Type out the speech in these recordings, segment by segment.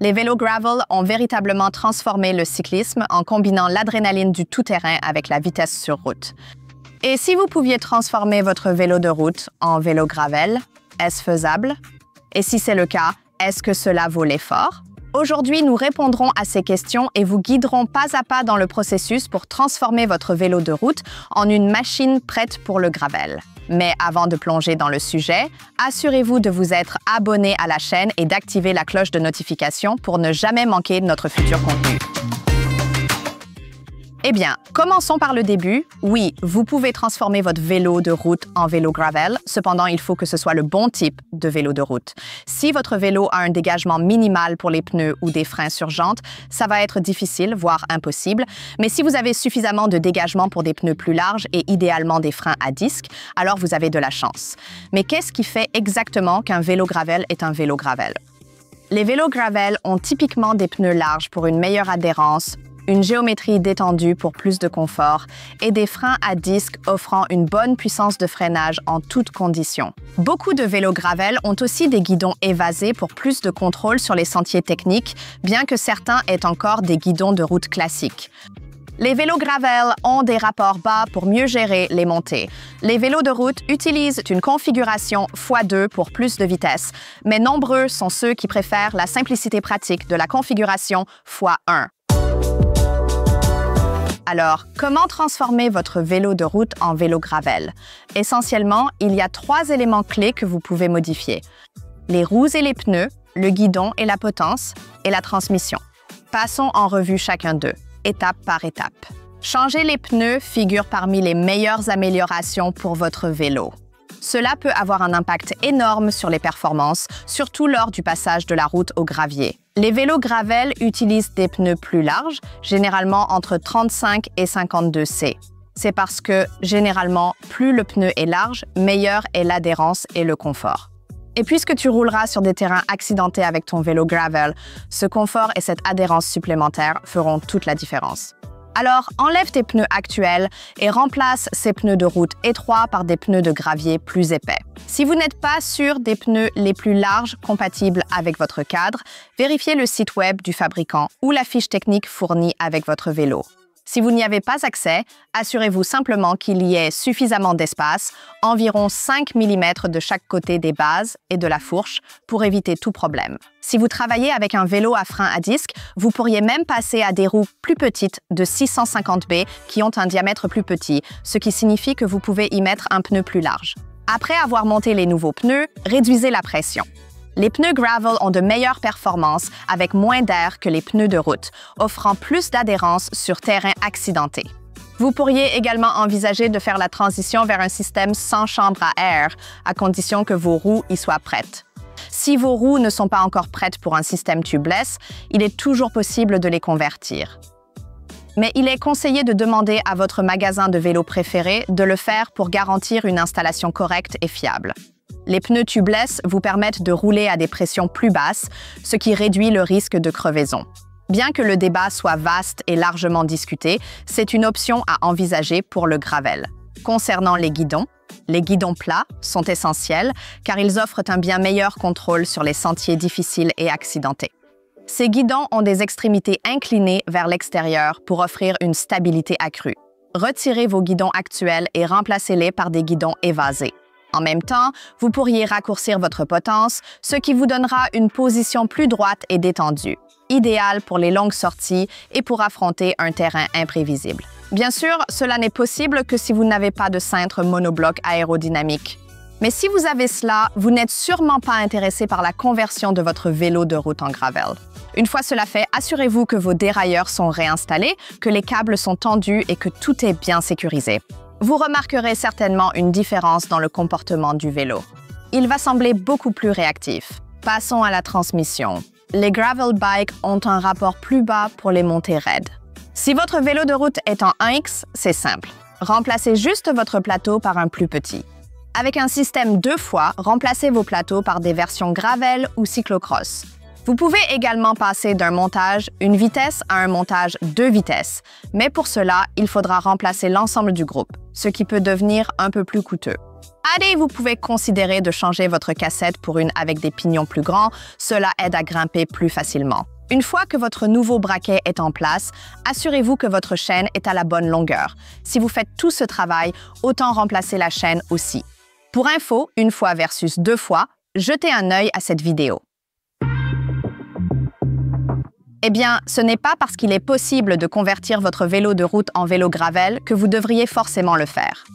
Les vélos gravel ont véritablement transformé le cyclisme en combinant l'adrénaline du tout-terrain avec la vitesse sur route. Et si vous pouviez transformer votre vélo de route en vélo gravel, est-ce faisable? Et si c'est le cas, est-ce que cela vaut l'effort? Aujourd'hui, nous répondrons à ces questions et vous guiderons pas à pas dans le processus pour transformer votre vélo de route en une machine prête pour le gravel. Mais avant de plonger dans le sujet, assurez-vous de vous être abonné à la chaîne et d'activer la cloche de notification pour ne jamais manquer notre futur contenu. Eh bien, commençons par le début. Oui, vous pouvez transformer votre vélo de route en vélo gravel, cependant, il faut que ce soit le bon type de vélo de route. Si votre vélo a un dégagement minimal pour les pneus ou des freins sur jantes, ça va être difficile, voire impossible. Mais si vous avez suffisamment de dégagement pour des pneus plus larges et idéalement des freins à disque, alors vous avez de la chance. Mais qu'est-ce qui fait exactement qu'un vélo gravel est un vélo gravel? Les vélos gravel ont typiquement des pneus larges pour une meilleure adhérence, une géométrie détendue pour plus de confort et des freins à disque offrant une bonne puissance de freinage en toutes conditions. Beaucoup de vélos gravel ont aussi des guidons évasés pour plus de contrôle sur les sentiers techniques, bien que certains aient encore des guidons de route classiques. Les vélos gravel ont des rapports bas pour mieux gérer les montées. Les vélos de route utilisent une configuration x2 pour plus de vitesse, mais nombreux sont ceux qui préfèrent la simplicité pratique de la configuration x1. Alors, comment transformer votre vélo de route en vélo gravel? Essentiellement, il y a 3 éléments clés que vous pouvez modifier. Les roues et les pneus, le guidon et la potence, et la transmission. Passons en revue chacun d'eux, étape par étape. Changer les pneus figure parmi les meilleures améliorations pour votre vélo. Cela peut avoir un impact énorme sur les performances, surtout lors du passage de la route au gravier. Les vélos gravel utilisent des pneus plus larges, généralement entre 35 et 52 C. C'est parce que, généralement, plus le pneu est large, meilleure est l'adhérence et le confort. Et puisque tu rouleras sur des terrains accidentés avec ton vélo gravel, ce confort et cette adhérence supplémentaire feront toute la différence. Alors, enlève tes pneus actuels et remplace ces pneus de route étroits par des pneus de gravier plus épais. Si vous n'êtes pas sûr des pneus les plus larges compatibles avec votre cadre, vérifiez le site web du fabricant ou la fiche technique fournie avec votre vélo. Si vous n'y avez pas accès, assurez-vous simplement qu'il y ait suffisamment d'espace, environ 5 mm de chaque côté des bases et de la fourche, pour éviter tout problème. Si vous travaillez avec un vélo à frein à disque, vous pourriez même passer à des roues plus petites de 650 B qui ont un diamètre plus petit, ce qui signifie que vous pouvez y mettre un pneu plus large. Après avoir monté les nouveaux pneus, réduisez la pression. Les pneus gravel ont de meilleures performances avec moins d'air que les pneus de route, offrant plus d'adhérence sur terrain accidenté. Vous pourriez également envisager de faire la transition vers un système sans chambre à air, à condition que vos roues y soient prêtes. Si vos roues ne sont pas encore prêtes pour un système tubeless, il est toujours possible de les convertir. Mais il est conseillé de demander à votre magasin de vélos préféré de le faire pour garantir une installation correcte et fiable. Les pneus tubeless vous permettent de rouler à des pressions plus basses, ce qui réduit le risque de crevaison. Bien que le débat soit vaste et largement discuté, c'est une option à envisager pour le gravel. Concernant les guidons plats sont essentiels car ils offrent un bien meilleur contrôle sur les sentiers difficiles et accidentés. Ces guidons ont des extrémités inclinées vers l'extérieur pour offrir une stabilité accrue. Retirez vos guidons actuels et remplacez-les par des guidons évasés. En même temps, vous pourriez raccourcir votre potence, ce qui vous donnera une position plus droite et détendue, idéale pour les longues sorties et pour affronter un terrain imprévisible. Bien sûr, cela n'est possible que si vous n'avez pas de cintre monobloc aérodynamique. Mais si vous avez cela, vous n'êtes sûrement pas intéressé par la conversion de votre vélo de route en gravel. Une fois cela fait, assurez-vous que vos dérailleurs sont réinstallés, que les câbles sont tendus et que tout est bien sécurisé. Vous remarquerez certainement une différence dans le comportement du vélo. Il va sembler beaucoup plus réactif. Passons à la transmission. Les gravel bikes ont un rapport plus bas pour les montées raides. Si votre vélo de route est en 1X, c'est simple. Remplacez juste votre plateau par un plus petit. Avec un système 2 fois, remplacez vos plateaux par des versions gravel ou cyclocross. Vous pouvez également passer d'un montage une vitesse à un montage 2 vitesses, mais pour cela, il faudra remplacer l'ensemble du groupe, ce qui peut devenir un peu plus coûteux. Allez, vous pouvez considérer de changer votre cassette pour une avec des pignons plus grands, cela aide à grimper plus facilement. Une fois que votre nouveau braquet est en place, assurez-vous que votre chaîne est à la bonne longueur. Si vous faites tout ce travail, autant remplacer la chaîne aussi. Pour info, 1 fois versus 2 fois, jetez un œil à cette vidéo. Eh bien, ce n'est pas parce qu'il est possible de convertir votre vélo de route en vélo gravel que vous devriez forcément le faire.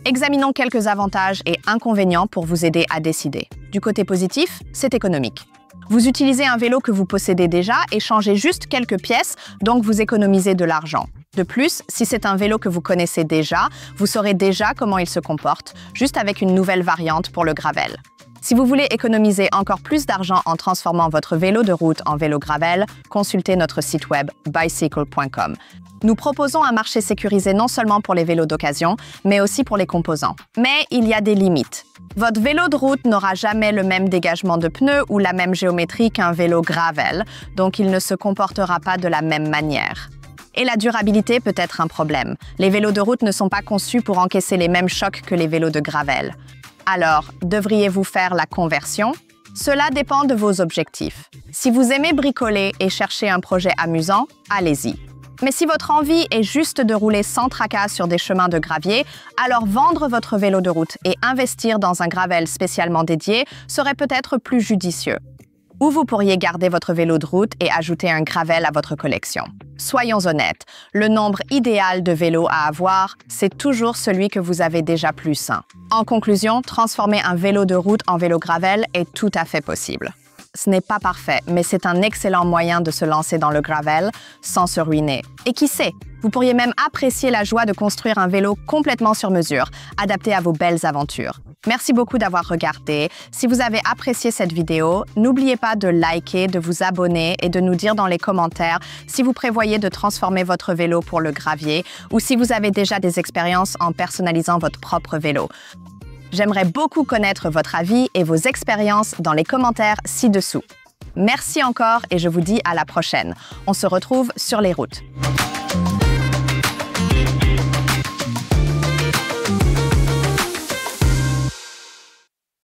Examinons quelques avantages et inconvénients pour vous aider à décider. Du côté positif, c'est économique. Vous utilisez un vélo que vous possédez déjà et changez juste quelques pièces, donc vous économisez de l'argent. De plus, si c'est un vélo que vous connaissez déjà, vous saurez déjà comment il se comporte, juste avec une nouvelle variante pour le gravel. Si vous voulez économiser encore plus d'argent en transformant votre vélo de route en vélo gravel, consultez notre site web bicycle.com. Nous proposons un marché sécurisé non seulement pour les vélos d'occasion, mais aussi pour les composants. Mais il y a des limites. Votre vélo de route n'aura jamais le même dégagement de pneus ou la même géométrie qu'un vélo gravel, donc il ne se comportera pas de la même manière. Et la durabilité peut être un problème. Les vélos de route ne sont pas conçus pour encaisser les mêmes chocs que les vélos de gravel. Alors, devriez-vous faire la conversion? Cela dépend de vos objectifs. Si vous aimez bricoler et cherchez un projet amusant, allez-y. Mais si votre envie est juste de rouler sans tracas sur des chemins de gravier, alors vendre votre vélo de route et investir dans un gravel spécialement dédié serait peut-être plus judicieux. Ou vous pourriez garder votre vélo de route et ajouter un gravel à votre collection. Soyons honnêtes, le nombre idéal de vélos à avoir, c'est toujours celui que vous avez déjà plus un. En conclusion, transformer un vélo de route en vélo gravel est tout à fait possible. Ce n'est pas parfait, mais c'est un excellent moyen de se lancer dans le gravel sans se ruiner. Et qui sait, vous pourriez même apprécier la joie de construire un vélo complètement sur mesure, adapté à vos belles aventures. Merci beaucoup d'avoir regardé. Si vous avez apprécié cette vidéo, n'oubliez pas de liker, de vous abonner et de nous dire dans les commentaires si vous prévoyez de transformer votre vélo pour le gravier ou si vous avez déjà des expériences en personnalisant votre propre vélo. J'aimerais beaucoup connaître votre avis et vos expériences dans les commentaires ci-dessous. Merci encore et je vous dis à la prochaine. On se retrouve sur les routes.